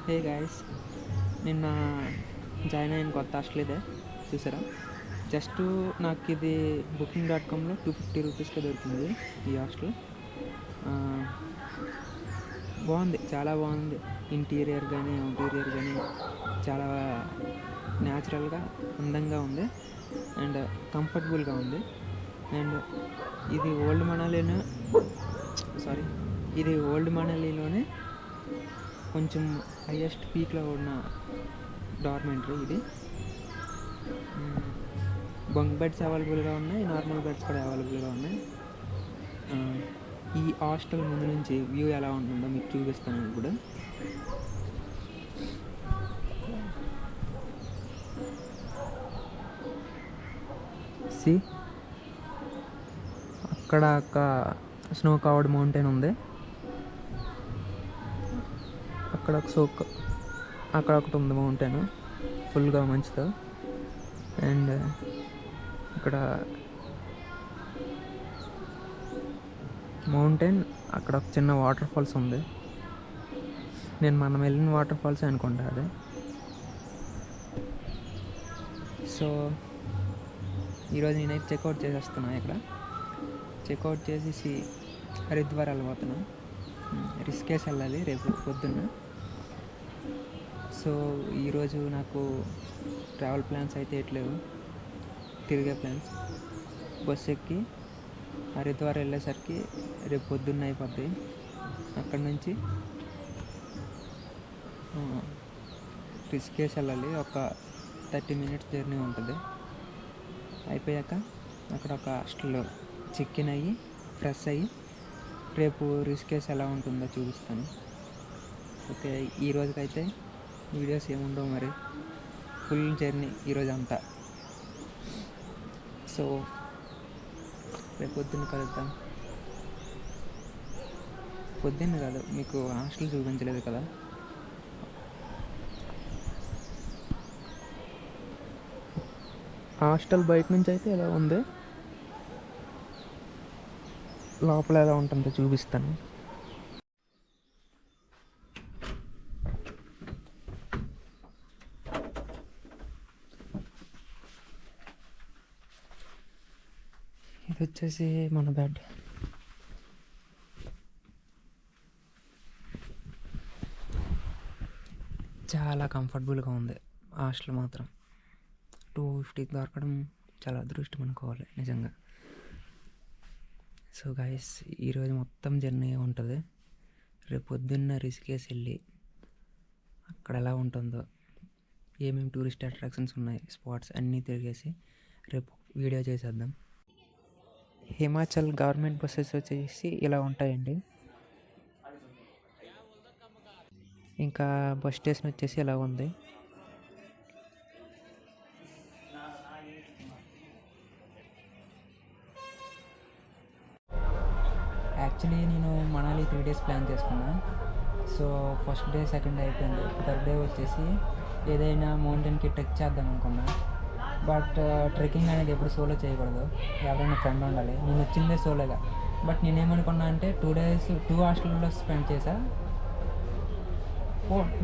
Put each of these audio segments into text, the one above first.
Hey guys, నిన్న join అయిన కొత్త హాస్టల్ ఇదే చూసారా. జస్ట్ నాకు ఇది booking.comలో 250 రూపీస్కే దొరికింది ఈ హాస్టల్. బాగుంది, చాలా బాగుంది. ఇంటీరియర్ కానీ అవుటీరియర్ కానీ చాలా న్యాచురల్గా అందంగా ఉంది అండ్ కంఫర్టబుల్గా ఉంది. అండ్ ఇది ఓల్డ్ మనాలిలోనే కొంచెం హైయెస్ట్ పీక్లో ఉన్న డార్మెంటరీ ఇది. బంక్ బెడ్స్ అవైలబుల్గా ఉన్నాయి, నార్మల్ బెడ్స్ కూడా అవైలబుల్గా ఉన్నాయి. ఈ హాస్టల్ ముందు నుంచి వ్యూ ఎలా ఉంటుందో మీకు చూపిస్తాను ఇప్పుడు. సి అక్కడ ఒక స్నో కవర్డ్ మౌంటైన్ ఉంది, అక్కడ ఒకటి ఉంది మౌంటైన్ ఫుల్గా మంచుతో. అండ్ ఇక్కడ మౌంటైన్, అక్కడ ఒక చిన్న వాటర్ ఫాల్స్ ఉంది. మనం వెళ్ళిన వాటర్ ఫాల్స్ అనుకుంటా అదే. సో ఈరోజు నేనైతే చెక్అవుట్ చేసేస్తున్నా. ఇక్కడ చెక్అవుట్ చేసేసి హరిద్వార్ వెళ్ళిపోతున్నా. రిషికేశ్ వెళ్ళాలి రేపు పొద్దున్న. సో ఈరోజు నాకు ట్రావెల్ ప్లాన్స్ అయితే ఎట్లేవు, తిరిగే ప్లాన్స్. బస్సు ఎక్కి హరిద్వార్ వెళ్ళేసరికి రేపు పొద్దున్న అయిపోద్ది. అక్కడి నుంచి రిషికేశ్ వెళ్ళాలి, ఒక 30 minutes జర్నీ ఉంటుంది. అయిపోయాక అక్కడ ఒక హాస్టల్లో చెక్ ఇన్ అయ్యి ఫ్రెష్ అయ్యి రేపు రిషికేశ్ ఎలా ఉంటుందో చూపిస్తాను. ఓకే, ఈ రోజుకైతే వీడియోస్ ఏముండవు, మరి ఫుల్ జర్నీ ఈరోజు అంతా. సో రేపు పొద్దున్న కలుద్దాం. పొద్దున్న కాదు, మీకు హాస్టల్ చూపించలేదు కదా. హాస్టల్ బయట నుంచి అయితే ఎలా ఉంది, లోపల ఎలా ఉంటుందో చూపిస్తాను. ఇది వచ్చేసి మన బెడ్. చాలా కంఫర్టబుల్గా ఉంది హాస్టల్ మాత్రం. 250 దొరకడం చాలా అదృష్టం అనుకోవాలి నిజంగా. సో గైస్, ఈరోజు మొత్తం జర్నీ ఉంటుంది. రేపు పొద్దున్న రిషికేశ్ వెళ్ళి అక్కడ ఎలా ఉంటుందో, ఏమేమి టూరిస్ట్ అట్రాక్షన్స్ ఉన్నాయి, స్పాట్స్ అన్నీ తిరిగేసి రేపు వీడియో చేసేద్దాం. హిమాచల్ గవర్నమెంట్ బస్సెస్ వచ్చేసి ఇలా ఉంటాయండి. ఇంకా బస్ స్టేషన్ వచ్చేసి ఇలా ఉంది. యాక్చువల్లీ నేను మనాలి 3 days ప్లాన్ చేసుకున్నా. So first day, second day అయిపోయింది. థర్డ్ డే వచ్చేసి ఏదైనా మౌంటైన్కి ట్రెక్ చేద్దాం అనుకున్నా. బట్ ట్రెక్కింగ్ అనేది ఎప్పుడు సోలో చేయకూడదు, ఎవరైనా ఫ్రెండ్ ఉండాలి. నేను వచ్చిందే సోలోగా. బట్ నేనేమనుకున్నా అంటే 2 days 2 హాస్టల్లో స్పెండ్ చేశా.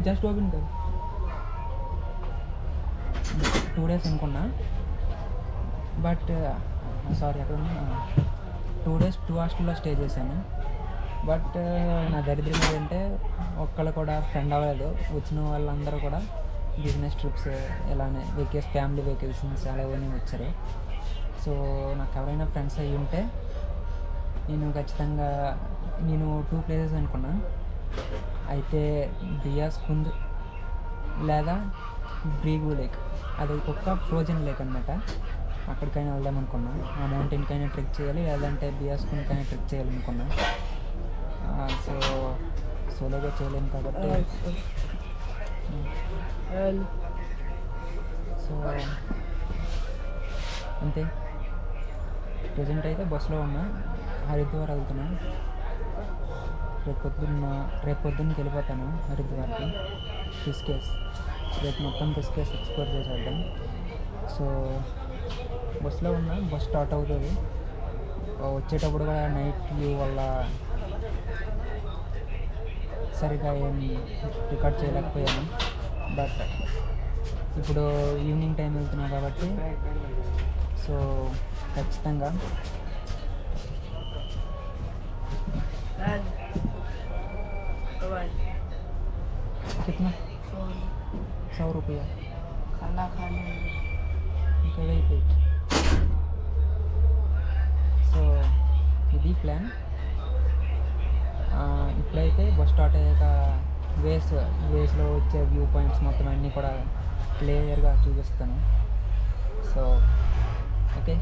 జస్ట్ ఓపెన్ కదా, 2 days అనుకున్నా. బట్ సారీ, అక్కడ 2 days 2 హాస్టల్లో స్టే చేశాను. బట్ నా దరిద్రం ఏంటంటే ఒక్కళ్ళు కూడా ఫ్రెండ్ అవ్వలేదు. వచ్చిన వాళ్ళందరూ కూడా బిజినెస్ ట్రిప్స్, ఇలానే ఫ్యామిలీ వెకేషన్స్ అలాగనే వచ్చారు. సో నాకు ఎవరైనా ఫ్రెండ్స్ అయ్యి ఉంటే నేను ఖచ్చితంగా 2 places అనుకున్నా. అయితే బియాస్కుంద్ లేదా బ్రీగు లేక్, అది ఒక ఫ్రోజన్ లేక్ అనమాట. అక్కడికైనా వెళ్దాం అనుకున్నా. ఆ మౌంటైన్కైనా ట్రెక్ చేయాలి, లేదంటే బియాస్కుంద్కైనా ట్రెక్ చేయాలనుకున్నా. సో సోలోగా చేయలేము కాబట్టి సో అంతే. ప్రజెంట్ అయితే బస్సులో ఉన్నా, హరిద్వార్ వెళ్తున్నా. రేపు పొద్దున్నకి వెళ్ళిపోతాను హరిద్వార్కి, రిషికేశ్. రేపు మొత్తం రిషికేశ్ ఎక్స్ప్లోర్ చేసేద్దాం. సో బస్సులో ఉన్నా, బస్ స్టార్ట్ అవుతుంది. వచ్చేటప్పుడు కూడా నైట్ వ్యూ వల్ల సరిగా ఏం రికార్డ్ చేయలేకపోయాను. బట్ ఇప్పుడు ఈవినింగ్ టైం వెళ్తున్నా కాబట్టి సో ఖచ్చితంగా कितना 100 रुपया खाना खाने ఇంకా వెయిట్ సో ఇది ప్లాన్. ఇప్పుడైతే బస్ స్టార్ట్ అయ్యాక వేస్లో వచ్చే వ్యూ పాయింట్స్ మొత్తం అన్నీ కూడా క్లియర్గా చూపిస్తాను. So okay.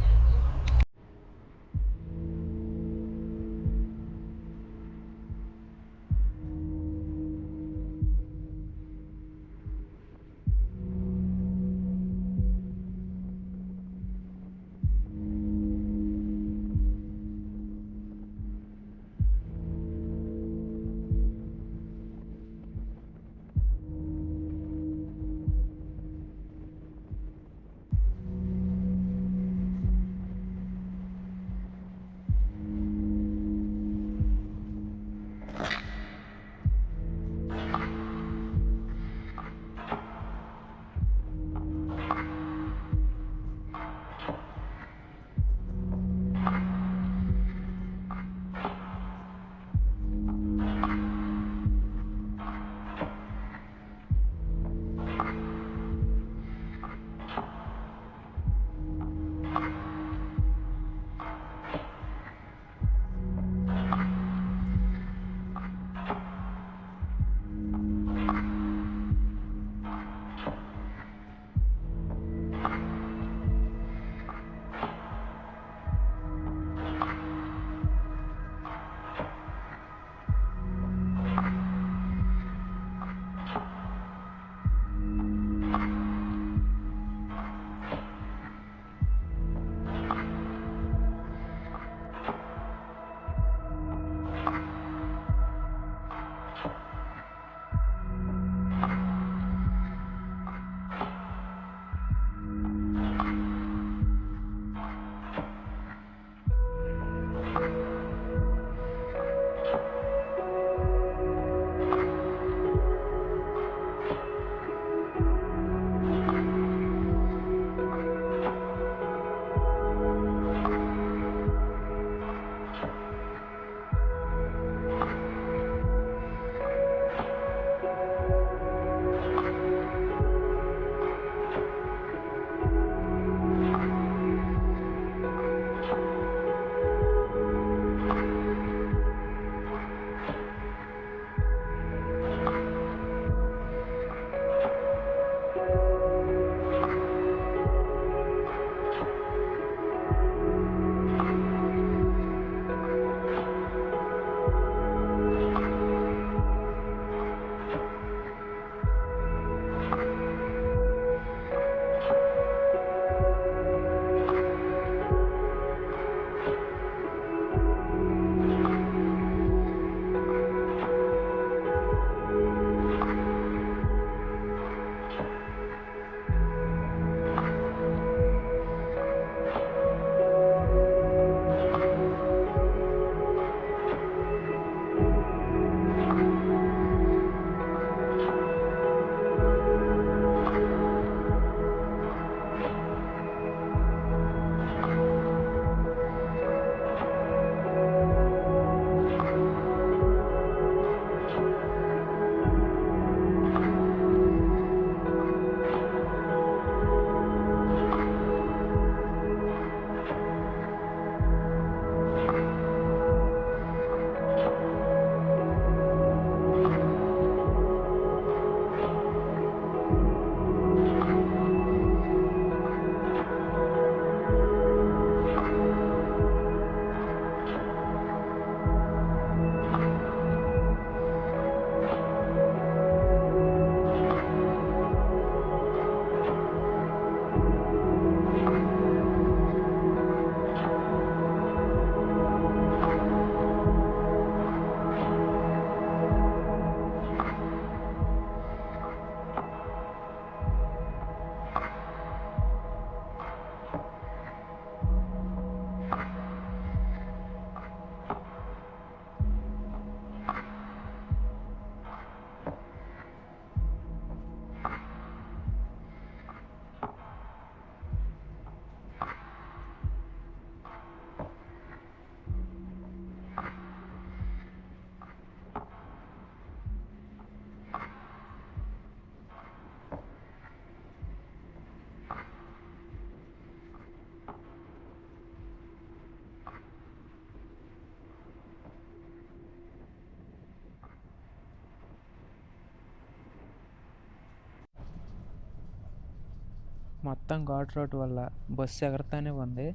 మొత్తం ఘాట్ రోడ్ వల్ల బస్సు ఎగరతానే ఉంది.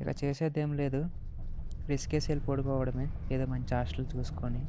ఇక చేసేదేం లేదు. రిస్కేసి వెళ్ళి పడుకోవడమే ఏదో మంచి హాస్టల్ చూసుకొని.